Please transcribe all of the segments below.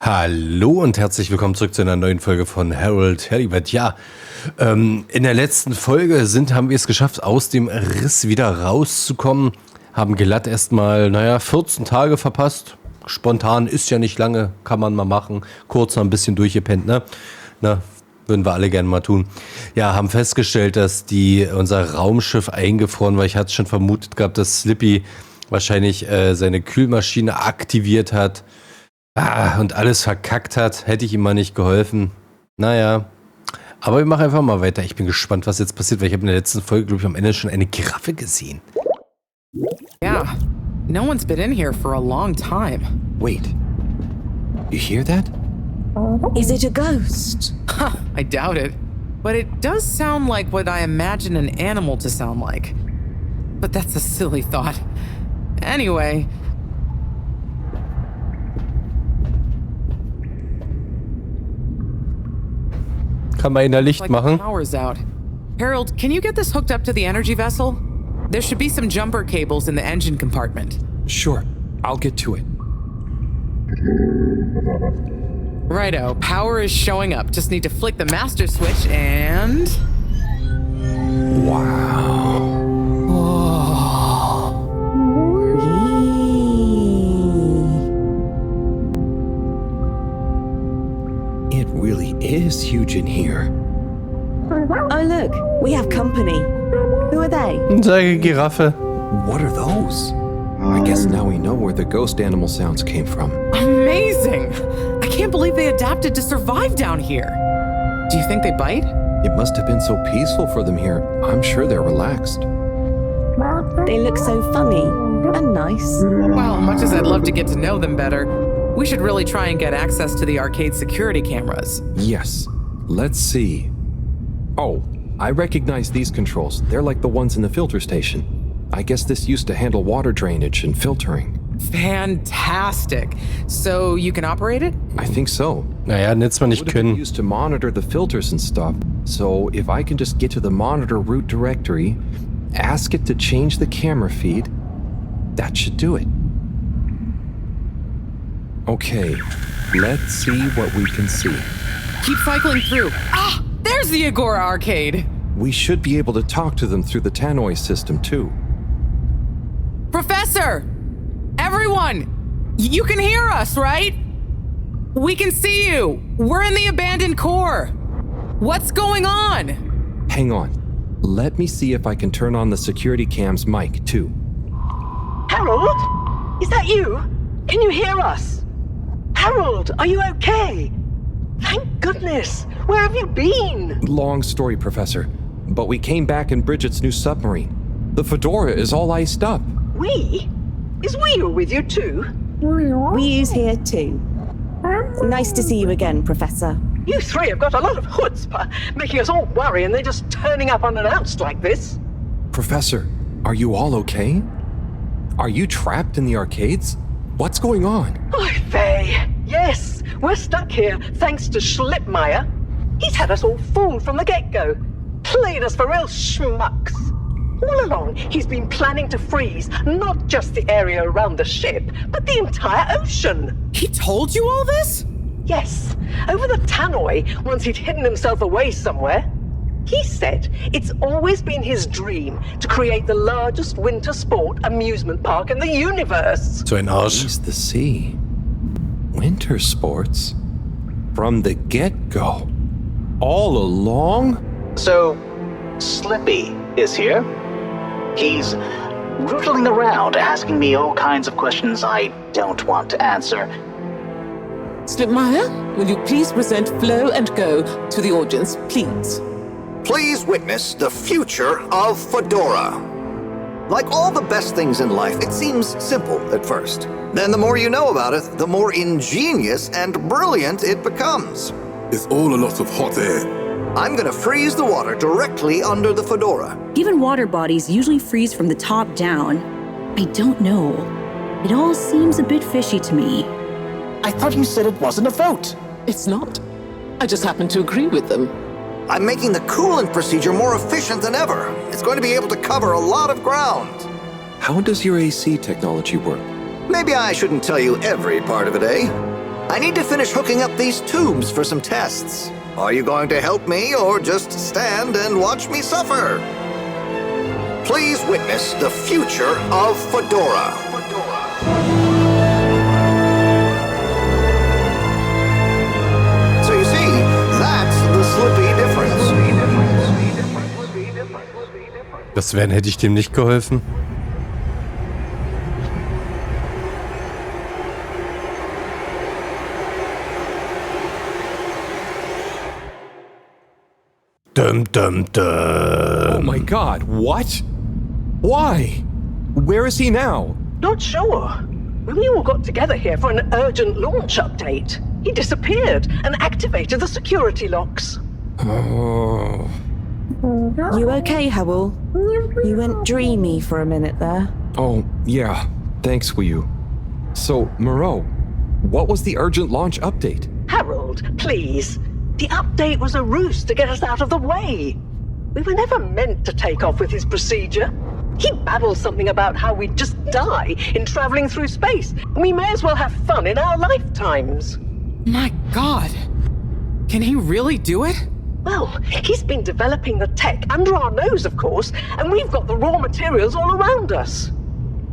Hallo und herzlich willkommen zurück zu einer neuen Folge von Halibut. Ja, in der letzten Folge haben wir es geschafft, aus dem Riss wieder rauszukommen. Haben glatt erstmal, 14 Tage verpasst. Spontan ist ja nicht lange, kann man mal machen. Kurz noch ein bisschen durchgepennt, ne? Würden wir alle gerne mal tun. Ja, haben festgestellt, dass unser Raumschiff eingefroren war. Ich hatte schon vermutet gehabt, dass Slippie wahrscheinlich seine Kühlmaschine aktiviert hat. Und alles verkackt hat, hätte ich ihm mal nicht geholfen. Naja, aber wir machen einfach mal weiter. Ich bin gespannt, was jetzt passiert, weil ich habe in der letzten Folge, glaube ich, am Ende schon eine Giraffe gesehen. Yeah, no one's been in here for a long time. Wait, you hear that? Is it a ghost? I doubt it. But it does sound like what I imagine an animal to sound like. But that's a silly thought. Anyway... Kann man in der Licht machen. Power's out. Harold, can you get this hooked up to the energy vessel? There should be some jumper cables in the engine compartment. Sure, I'll get to it. Righto, power is showing up. Just need to flick the master switch and... Wow. It really is huge in here. Oh look, we have company. Who are they? Sage Giraffe. What are those? I guess now we know where the ghost animal sounds came from. Amazing! I can't believe they adapted to survive down here. Do you think they bite? It must have been so peaceful for them here. I'm sure they're relaxed. They look so funny and nice. Well, much as I'd love to get to know them better, we should really try and get access to the arcade security cameras. Yes. Let's see. Oh, I recognize these controls. They're like the ones in the filter station. I guess this used to handle water drainage and filtering. Fantastic. So you can operate it? I think so. Naja, hätte man nicht Would have been können. used to monitor the filters and stuff. So if I can just get to the monitor root directory, ask it to change the camera feed, that should do it. Okay, let's see what we can see. Keep cycling through. Ah, there's the Agora arcade. We should be able to talk to them through the tannoy system too. Professor! Everyone! You can hear us, right? We can see you. We're in the abandoned core. What's going on? Hang on. Let me see if I can turn on the security cam's mic too. Harold? Is that you? Can you hear us? Harold, are you okay? Thank goodness. Where have you been? Long story, Professor. But we came back in Bridget's new submarine. The Fedora is all iced up. We? Is we with you too? We's here too. Nice to see you again, Professor. You three have got a lot of chutzpah, making us all worry and then just turning up unannounced like this. Professor, are you all okay? Are you trapped in the arcades? What's going on? Oy vey. Yes, we're stuck here thanks to Schlippmeyer. He's had us all fooled from the get-go. Played us for real schmucks. All along, he's been planning to freeze not just the area around the ship, but the entire ocean. He told you all this? Yes, over the tannoy, once he'd hidden himself away somewhere. He said it's always been his dream to create the largest winter sport amusement park in the universe. So ein Arsch. East the sea. Winter sports? From the get-go. All along? So, Slippie is here. He's rootling around, asking me all kinds of questions I don't want to answer. Slipmeyer, will you please present Flow and Go to the audience, please? Please witness the future of Fedora. Like all the best things in life, it seems simple at first. Then the more you know about it, the more ingenious and brilliant it becomes. It's all a lot of hot air. I'm gonna freeze the water directly under the Fedora. Given water bodies usually freeze from the top down, I don't know. It all seems a bit fishy to me. I thought you said it wasn't a vote. It's not. I just happen to agree with them. I'm making the coolant procedure more efficient than ever. It's going to be able to cover a lot of ground. How does your AC technology work? Maybe I shouldn't tell you every part of it, eh? I need to finish hooking up these tubes for some tests. Are you going to help me or just stand and watch me suffer? Please witness the future of Fedora. So you see, that's the Slippie difference. Das wären, hätte ich dem nicht geholfen. Dum dum dum. Oh my god, what? Why? Where is he now? Not sure. When we all got together here for an urgent launch update, he disappeared and activated the security locks. Oh. You okay, Howell? You went dreamy for a minute there. Oh, yeah. Thanks, Wu. So, Moreau, what was the urgent launch update? Harold, please. The update was a ruse to get us out of the way. We were never meant to take off with his procedure. He babbles something about how we'd just die in traveling through space. We may as well have fun in our lifetimes. My God. Can he really do it? Well, he's been developing the tech under our nose, of course, and we've got the raw materials all around us.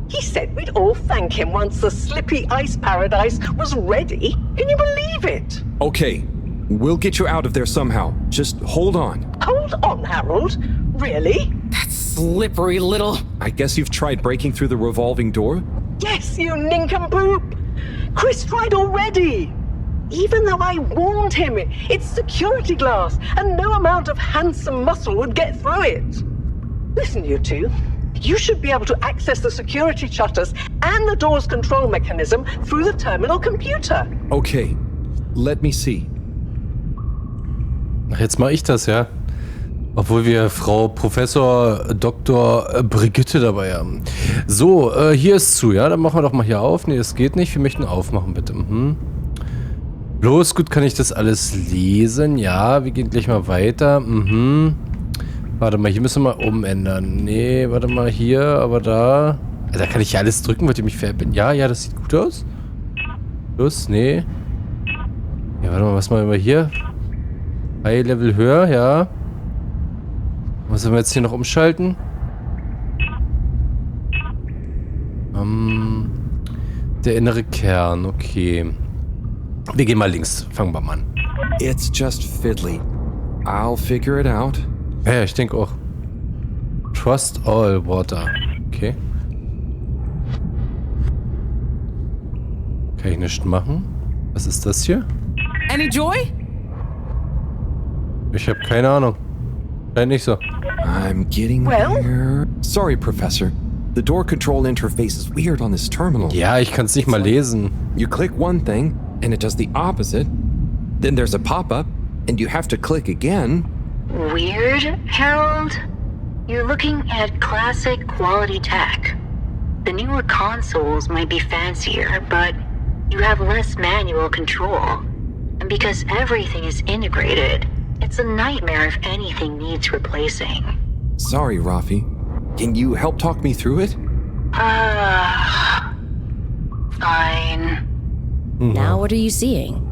He said we'd all thank him once the Slippie ice paradise was ready. Can you believe it? Okay, we'll get you out of there somehow. Just hold on. Hold on, Harold. Really? That slippery little... I guess you've tried breaking through the revolving door? Yes, you nincompoop. Chris tried already. Even though I warned him, it's security glass, and no amount of handsome muscle would get through it. Listen, you two. You should be able to access the security shutters and the door's control mechanism through the terminal computer. Okay, let me see. Ach, jetzt mache ich das, ja. Obwohl wir Frau Professor Dr. Brigitte dabei haben. So, hier ist zu, ja? Dann machen wir doch mal hier auf. Nee, das geht nicht. Wir möchten aufmachen, bitte. Bloß gut, kann ich das alles lesen? Ja, wir gehen gleich mal weiter. Warte mal, hier müssen wir mal umändern. Nee, warte mal, hier, aber da... Da kann ich ja alles drücken, wollt ihr mich verbinden? Ja, ja, das sieht gut aus. Los, nee. Ja, warte mal, was machen wir hier? High Level höher, ja. Was sollen wir jetzt hier noch umschalten? Der innere Kern, okay. Wir gehen mal links. Fangen wir mal an. It's just fiddly. I'll figure it out. Ja, ich denke auch. Trust all water. Okay. Kann ich nichts machen? Was ist das hier? Any joy? Ich habe keine Ahnung. Scheint nicht so. I'm getting there. Sorry, Professor. The door control interface is weird on this terminal. Ja, ich kann es nicht mal lesen. You click one thing, and it does the opposite. Then there's a pop-up, and you have to click again. Weird, Harold? You're looking at classic quality tech. The newer consoles might be fancier, but you have less manual control. And because everything is integrated, it's a nightmare if anything needs replacing. Sorry, Rafi. Can you help talk me through it? Fine. Now what are you seeing?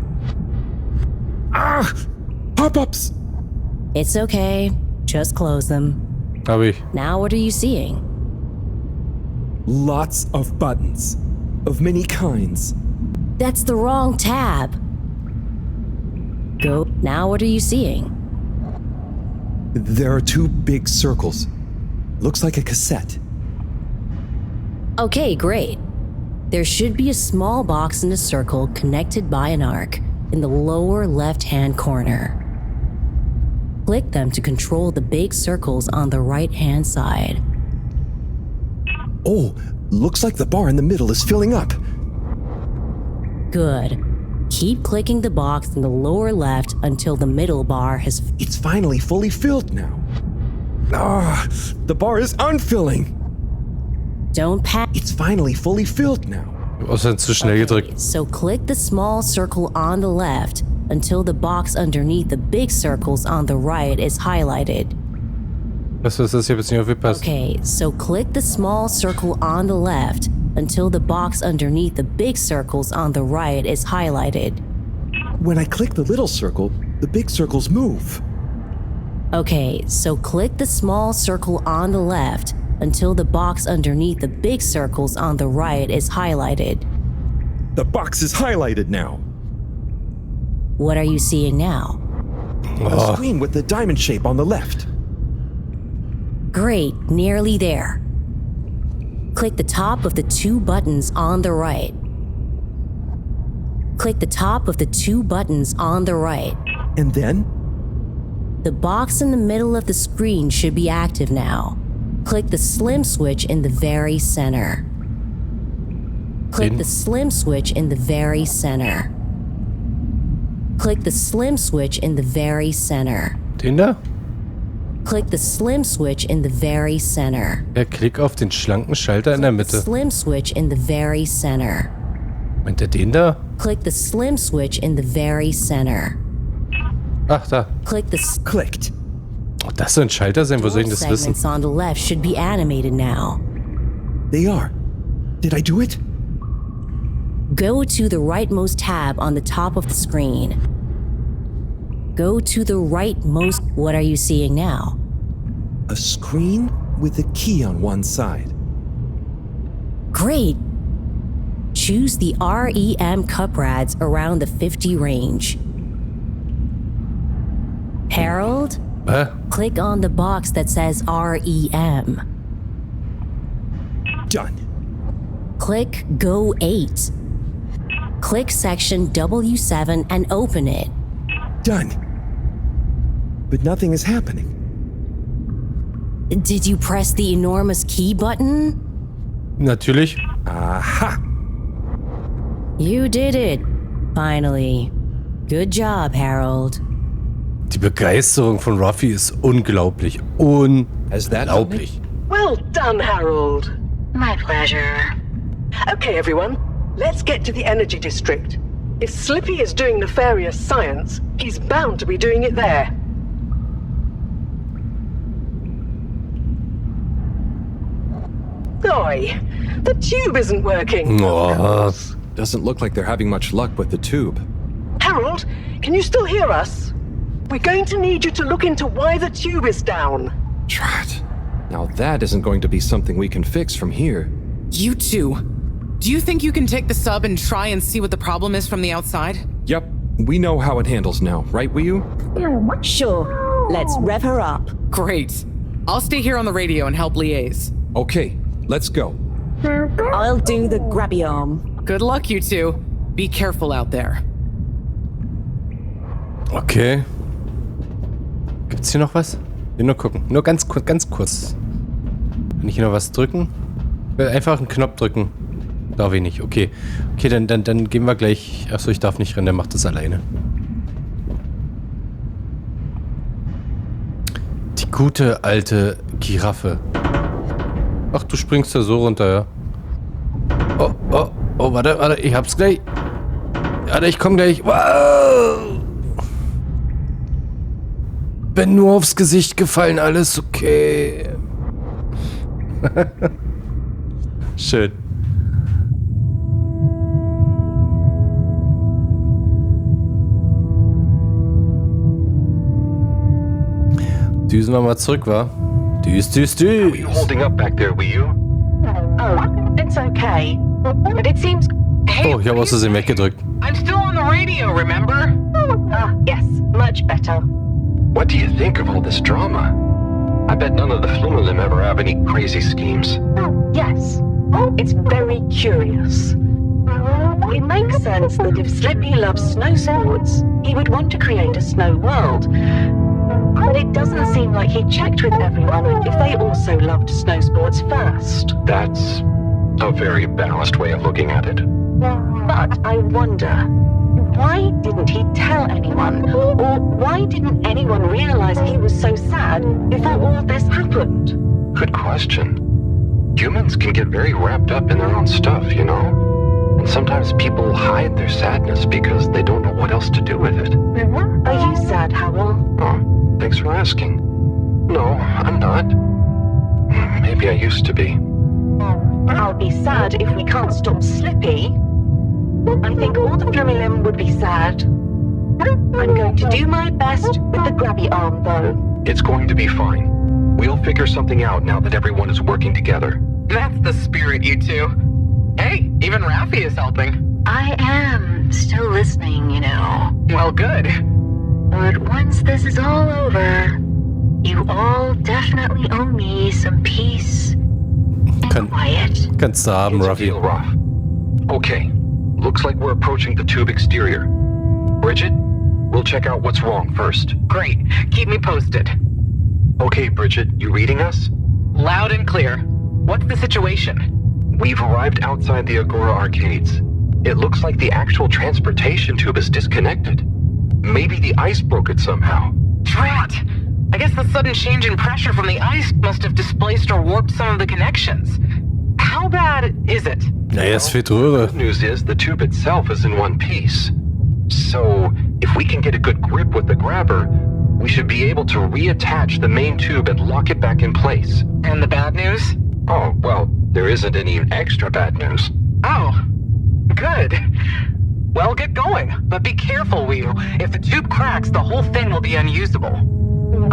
Ah! Pop-ups! It's okay. Just close them. Hab ich. Now what are you seeing? Lots of buttons. Of many kinds. That's the wrong tab. Go. Now what are you seeing? There are two big circles. Looks like a cassette. Okay, great. There should be a small box in a circle connected by an arc in the lower left-hand corner. Click them to control the big circles on the right-hand side. Oh, looks like the bar in the middle is filling up. Good. Keep clicking the box in the lower left until the middle bar has... It's finally fully filled now. Ah, the bar is unfilling. Don't pass... It's finally fully filled now. Außer zu schnell gedrückt. So click the small circle on the left until the box underneath the big circles on the right is highlighted. Was ist das hier? Jetzt nicht aufgepasst. Okay, so click the small circle on the left until the box underneath the big circles on the right is highlighted. When I click the little circle, the big circles move. Okay, so click the small circle on the left until the box underneath the big circles on the right is highlighted. The box is highlighted now. What are you seeing now? A screen with the diamond shape on the left. Great, nearly there. Click the top of the 2 buttons on the right. Click the top of the 2 buttons on the right. And then? The box in the middle of the screen should be active now. Click the slim switch in the very center. Click the slim switch in the very center. Click the slim switch in the very center. Den da? Click the slim switch in the very center. Ja, klick auf den schlanken Schalter in der Mitte. Slim switch in the very center. Meint er den da? Click the slim switch in the very center. Ach, da. Click the Clicked. Oh, das soll ein Schalter sein, wo soll ich das wissen? segments on the left should be animated now. They are. Did I do it? Go to the rightmost tab on the top of the screen. Go to the rightmost. What are you seeing now? A screen with a key on one side. Great. Choose the REM cup rads around the 50 range. Harold? Click on the box that says REM. Done. Click Go 8. Click section W7 and open it. Done. But nothing is happening. Did you press the enormous key button? Natürlich. Aha! You did it. Finally. Good job, Harold. Die Begeisterung von Ruffy ist unglaublich. Unglaublich. Well done, Harold. My pleasure. Okay, everyone. Let's get to the energy district. If Slippie is doing nefarious science, he's bound to be doing it there. Oi, the tube isn't working. Doesn't look like they're having much luck with the tube. Harold, can you still hear us? We're going to need you to look into why the tube is down. Drat. Now that isn't going to be something we can fix from here. You two. Do you think you can take the sub and try and see what the problem is from the outside? Yep, we know how it handles now, right, Wii-U? Sure. Let's rev her up. Great. I'll stay here on the radio and help liaise. Okay, let's go. I'll do the grabby arm. Good luck, you two. Be careful out there. Okay. Gibt's hier noch was? Nur gucken. Nur ganz kurz. Kann ich hier noch was drücken? Einfach einen Knopf drücken. Darf ich nicht. Okay. Okay, dann gehen wir gleich. Achso, ich darf nicht rennen, der macht das alleine. Die gute alte Giraffe. Ach, du springst da so runter, ja. Oh, warte, ich hab's gleich. Warte, ich komm gleich. Wow! Bin nur aufs Gesicht gefallen, alles okay. Schön. Düsen wir mal zurück, wa? Düs. How are you holding up back there, Wii-U? Oh, it's okay. But it seems... Hey, oh, ich habe aus Versehen weggedrückt. I'm still on the radio, remember? Yes, much better. What do you think of all this drama? I bet none of the Flumalim ever have any crazy schemes. Yes, it's very curious. It makes sense that if Slippie loves snow sports, he would want to create a snow world. But it doesn't seem like he checked with everyone if they also loved snow sports first. That's a very balanced way of looking at it. But I wonder, why didn't he tell anyone? Or why didn't anyone realize he was so sad before all this happened? Good question. Humans can get very wrapped up in their own stuff, you know? And sometimes people hide their sadness because they don't know what else to do with it. Are you sad, Howell? Oh, thanks for asking. No, I'm not. Maybe I used to be. I'll be sad if we can't stop Slippie. I think all the Flumilim would be sad. I'm going to do my best with the grabby arm, though. It's going to be fine. We'll figure something out now that everyone is working together. That's the spirit, you two. Hey, even Raffi is helping. I am still listening, you know. Well, good. But once this is all over, you all definitely owe me some peace and quiet. Kannst du haben, Raffi. Okay, looks like we're approaching the tube exterior. Bridget, we'll check out what's wrong first. Great. Keep me posted. Okay, Bridget, you reading us? Loud and clear. What's the situation? We've arrived outside the Agora arcades. It looks like the actual transportation tube is disconnected. Maybe the ice broke it somehow. Drat! I guess the sudden change in pressure from the ice must have displaced or warped some of the connections. How bad is it? Naja, es fehlt Röhre. The good news is the tube itself is in one piece. So, if we can get a good grip with the grabber, we should be able to reattach the main tube and lock it back in place. And the bad news? Oh, well, there isn't any extra bad news. Oh, good. Well, get going, but be careful, Whew. If the tube cracks, the whole thing will be unusable.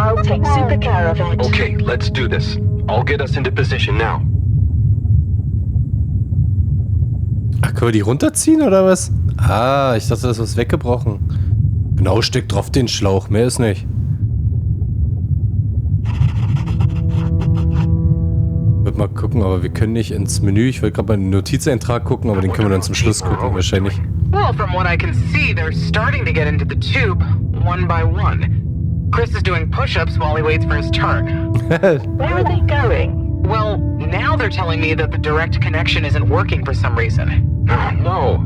I'll take super care of it. Okay, let's do this. I'll get us into position now. Ach, können wir die runterziehen, oder was? Ah, ich dachte, das ist was weggebrochen. Genau, steckt drauf den Schlauch, mehr ist nicht. Ich würde mal gucken, aber wir können nicht ins Menü. Ich wollte gerade mal den Notizeintrag gucken, aber den können wir dann zum Schluss gucken, wahrscheinlich. Well, from what I can see, they're starting to get into the tube, one by one. Chris is doing push-ups while he waits for his turn. Where are they going? Well, now they're telling me that the direct connection isn't working for some reason. Oh, no.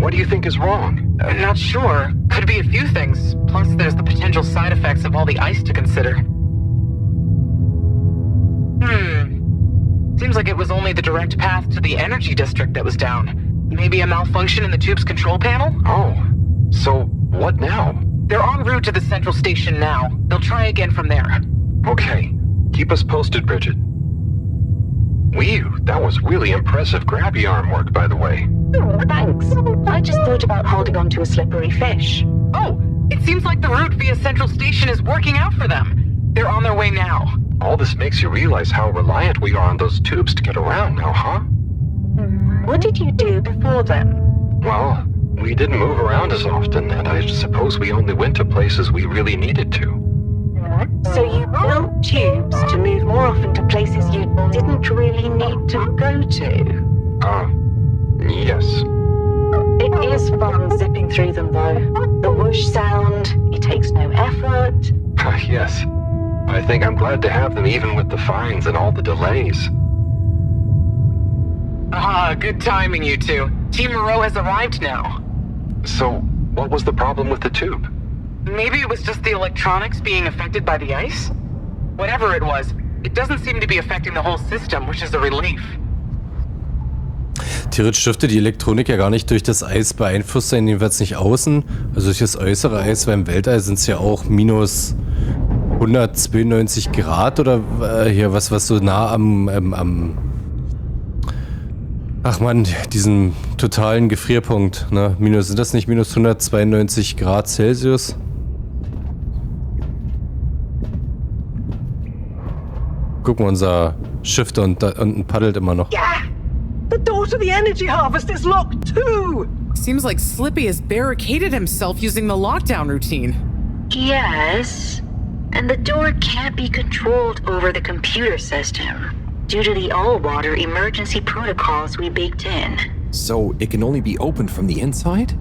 What do you think is wrong? Not sure. Could be a few things. Plus, there's the potential side effects of all the ice to consider. Seems like it was only the direct path to the energy district that was down. Maybe a malfunction in the tube's control panel? Oh, so what now? They're en route to the central station now. They'll try again from there. Okay. Keep us posted, Bridget. Whew, that was really impressive grabby arm work, by the way. Oh, thanks. I just thought about holding on to a slippery fish. Oh, it seems like the route via Central Station is working out for them. They're on their way now. All this makes you realize how reliant we are on those tubes to get around now, huh? What did you do before then? Well, we didn't move around as often, and I suppose we only went to places we really needed to. So you built tubes to move more often to places you didn't really need to go to? Yes. It is fun zipping through them, though. The whoosh sound, it takes no effort. Yes. I think I'm glad to have them even with the fines and all the delays. Good timing, you two. Team Moreau has arrived now. So, what was the problem with the tube? Maybe it was just the electronics being affected by the ice? Whatever it was, it doesn't seem to be affecting the whole system, which is a relief. Theoretisch dürfte die Elektronik ja gar nicht durch das Eis beeinflusst sein, jedenfalls nicht außen. Also durch das äußere Eis, weil im Weltall sind es ja auch minus 192 Grad oder hier was so nah am ach man, diesen totalen Gefrierpunkt, ne? Sind das nicht minus 192 Grad Celsius? Guck mal, unser Schiff da unten paddelt immer noch. Yeah! The door to the energy harvest is locked too! Seems like Slippie has barricaded himself using the lockdown routine. Yes, and the door can't be controlled over the computer system due to the all-water emergency protocols we baked in. So it can only be opened from the inside?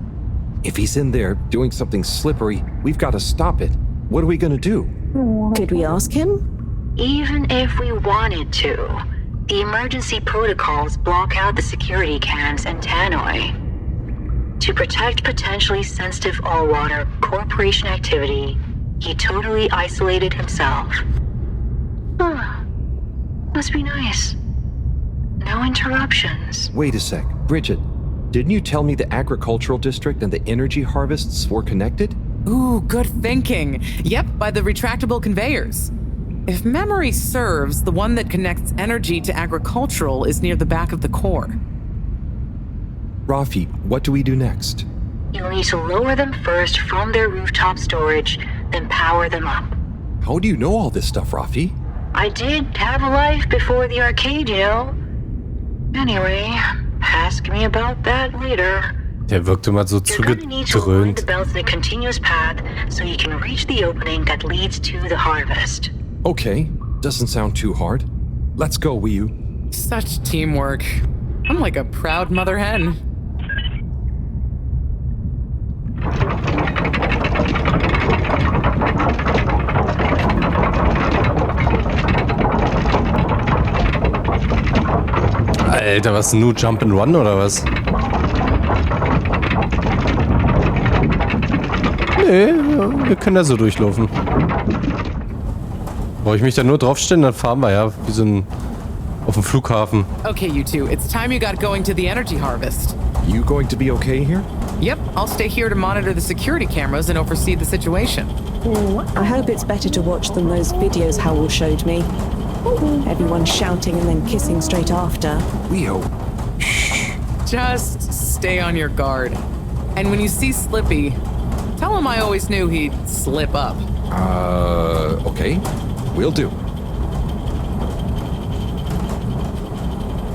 If he's in there doing something slippery, we've got to stop it. What are we gonna do? Could we ask him? Even if we wanted to, the emergency protocols block out the security cams and tannoy. To protect potentially sensitive all-water corporation activity, he totally isolated himself. Must be nice. No interruptions. Wait a sec. Bridget, didn't you tell me the agricultural district and the energy harvests were connected? Ooh, good thinking. Yep, by the retractable conveyors. If memory serves, the one that connects energy to agricultural is near the back of the core. Rafi, what do we do next? You'll need to lower them first from their rooftop storage, then power them up. How do you know all this stuff, Rafi? I did have a life before the arcade, you know. Anyway, ask me about that later. Der wirkt immer so You're gonna need to zugedröhnt. align the belts in a continuous path so you can reach the opening that leads to the harvest. Okay, doesn't sound too hard. Let's go, Wii-U. Such teamwork. I'm like a proud mother hen. Alter, was nur Jump and Run oder was? Nee, wir können da so durchlaufen. Brauche ich mich da nur draufstellen, dann fahren wir ja wie so ein auf dem Flughafen. Okay, you two, it's time you got going to the energy harvest. You going to be okay here? Yep, I'll stay here to monitor the security cameras and oversee the situation. I hope it's better to watch than those videos Howell showed me. Everyone shouting and then kissing straight after. We hope. Just stay on your guard. And when you see Slippie, tell him I always knew he'd slip up. Okay. Will do.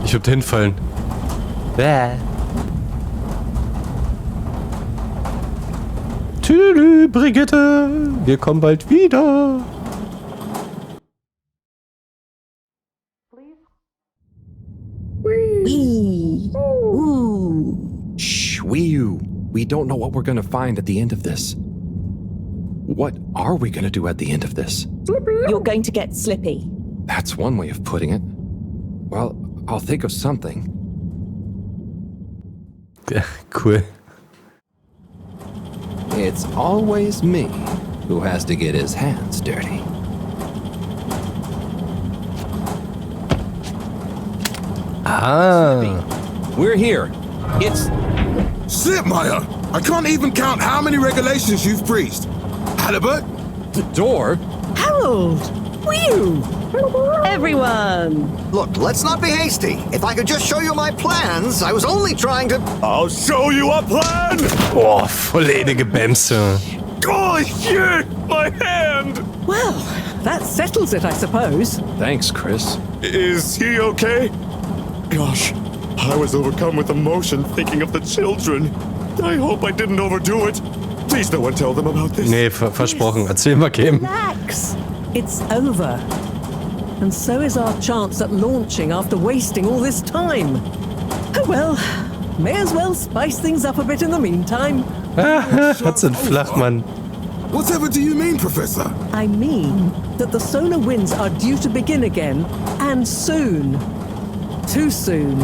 Ich würde hinfallen. Tschüss, Brigitte. Wir kommen bald wieder. Shh, Wii-U. We don't know what we're gonna find at the end of this. What are we gonna do at the end of this? You're going to get Slippie. That's one way of putting it. Well, I'll think of something. Ja, cool. It's always me who has to get his hands dirty. Ah. We're here. It's... Slipmire! I can't even count how many regulations you've breached. Halibut? The door? Harold! Whew! Everyone! Look, let's not be hasty. If I could just show you my plans, I was only trying to... I'll show you a plan! Boah, voll ähnliche Bämse. Oh shit! My hand! Well, that settles it, I suppose. Thanks, Chris. Is he okay? Gosh, I was overcome with emotion thinking of the children. I hope I didn't overdo it. Please no one tell them about this. Nee, versprochen. Erzähl mal, Kim. Relax. It's over. And so is our chance at launching after wasting all this time. Oh well, may as well spice things up a bit in the meantime. Hat's einen Flachmann. Whatever do you mean, Professor? I mean that the solar winds are due to begin again, and soon. Too soon.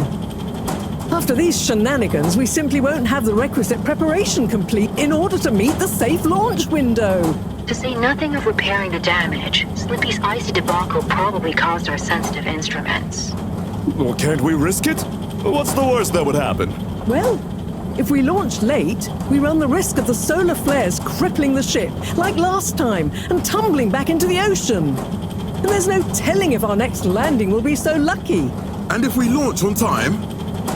After these shenanigans, we simply won't have the requisite preparation complete in order to meet the safe launch window. To say nothing of repairing the damage, Slippie's icy debacle probably caused our sensitive instruments. Well, can't we risk it? What's the worst that would happen? Well, if we launch late, we run the risk of the solar flares crippling the ship, like last time, and tumbling back into the ocean. And there's no telling if our next landing will be so lucky. And if we launch on time?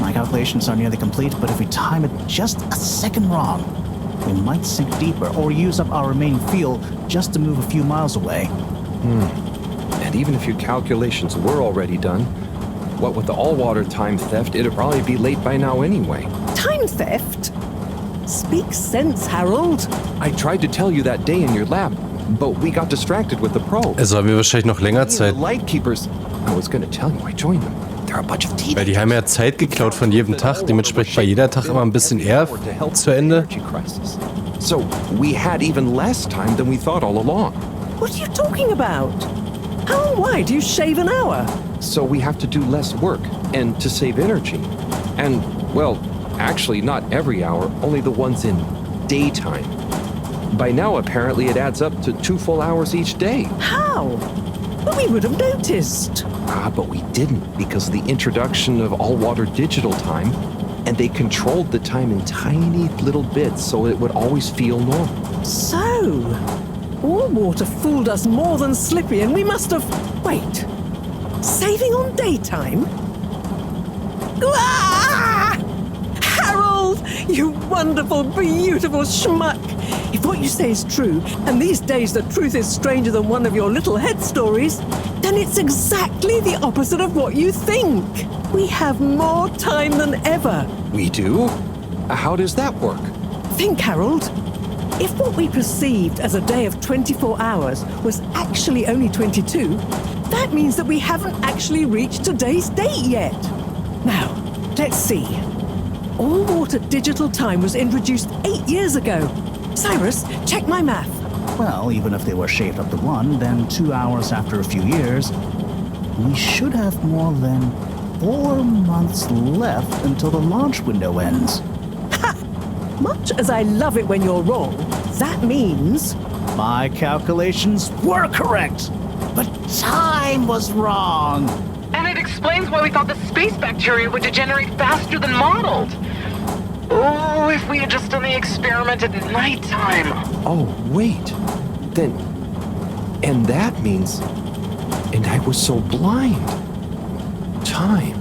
My calculations are nearly complete, but if we time it just a second wrong, we might sink deeper or use up our remaining fuel just to move a few miles away. And even if your calculations were already done, what with the all-water time theft, it'd probably be late by now anyway. Time theft? Speak sense, Harold. I tried to tell you that day in your lab, but we got distracted with the probe. Also haben wir wahrscheinlich noch länger Zeit. The Lightkeepers. I was gonna tell you I joined them. They're a bunch of teenagers. Weil die haben ja Zeit geklaut von jedem Tag. Dementsprechend war jeder Tag immer ein bisschen eher zu Ende. So we had even less time than we thought all along. What are you talking about? How and why do you shave an hour? So we have to do less work, and to save energy. And, well, actually not every hour, only the ones in daytime. By now, apparently, it adds up to 2 full hours each day. How? But we would have noticed. But we didn't, because of the introduction of all-water digital time, and they controlled the time in tiny little bits so it would always feel normal. So, All water fooled us more than Slippie, and we must have... Wait. Saving on daytime? Ah! Harold! You wonderful, beautiful schmuck! If what you say is true, and these days the truth is stranger than one of your little head stories, then it's exactly the opposite of what you think. We have more time than ever. We do? How does that work? Think, Harold. If what we perceived as a day of 24 hours was actually only 22, that means that we haven't actually reached today's date yet. Now, let's see. All water digital time was introduced 8 years ago. Cyrus, check my math. Well, even if they were shaped up to 1, then 2 hours after a few years, we should have more than 4 months left until the launch window ends. Ha! Much as I love it when you're wrong, that means... My calculations were correct, but time was wrong. And it explains why we thought the space bacteria would degenerate faster than modeled. Oh, if we had just done the experiment at nighttime. Oh, wait. Then... And that means... And I was so blind. Time.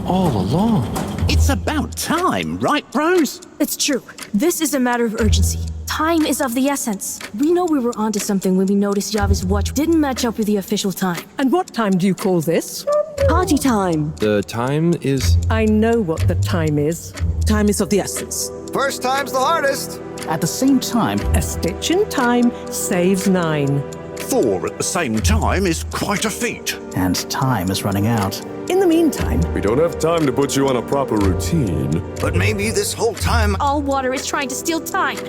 All along. It's about time, right, bros? It's true. This is a matter of urgency. Time is of the essence. We know we were onto something when we noticed Yavi's watch didn't match up with the official time. And what time do you call this? Party time. The time is... I know what the time is. Time is of the essence. First time's the hardest. At the same time, a stitch in time saves 9. 4 at the same time is quite a feat. And time is running out. In the meantime... We don't have time to put you on a proper routine. But maybe this whole time... All water is trying to steal time.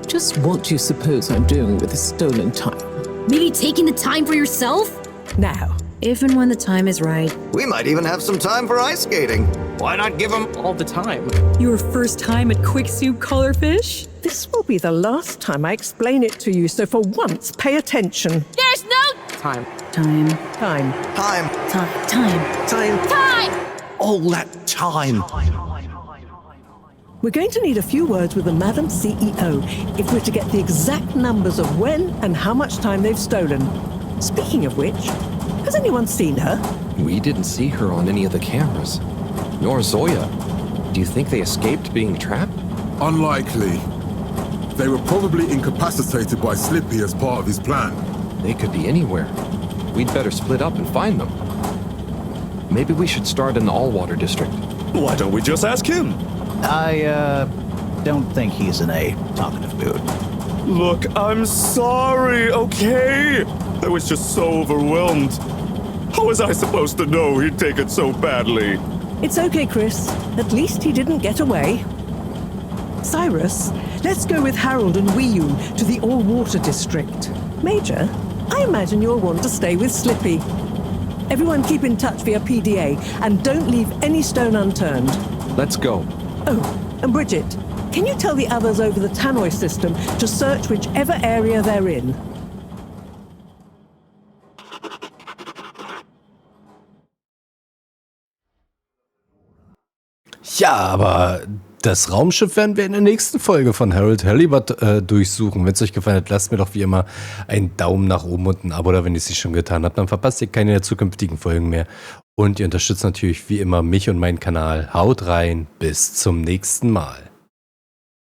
Just what do you suppose I'm doing with the stolen time? Maybe taking the time for yourself? Now. If and when the time is right. We might even have some time for ice skating. Why not give them all the time? Your first time at Quick Soup Colorfish? This will be the last time I explain it to you, so for once, pay attention. There's no... Time. Time. Time. All that time. We're going to need a few words with the Madam CEO if we're to get the exact numbers of when and how much time they've stolen. Speaking of which, has anyone seen her? We didn't see her on any of the cameras. Nor Zoya. Do you think they escaped being trapped? Unlikely. They were probably incapacitated by Slippie as part of his plan. They could be anywhere. We'd better split up and find them. Maybe we should start in the all-water district. Why don't we just ask him? I, don't think he's in a talkative mood. Look, I'm sorry, okay? I was just so overwhelmed. How was I supposed to know he'd take it so badly? It's okay, Chris. At least he didn't get away. Cyrus, let's go with Harold and Wiyun to the all-water district. Major, I imagine you'll want to stay with Slippie. Everyone keep in touch via PDA and don't leave any stone unturned. Let's go. Oh, and Bridget, can you tell the others over the tannoy system to search whichever area they're in? Ja, aber das Raumschiff werden wir in der nächsten Folge von Halibut durchsuchen. Wenn es euch gefallen hat, lasst mir doch wie immer einen Daumen nach oben und ein Abo da, wenn ihr es nicht schon getan habt. Dann verpasst ihr keine der zukünftigen Folgen mehr. Und ihr unterstützt natürlich wie immer mich und meinen Kanal. Haut rein, bis zum nächsten Mal.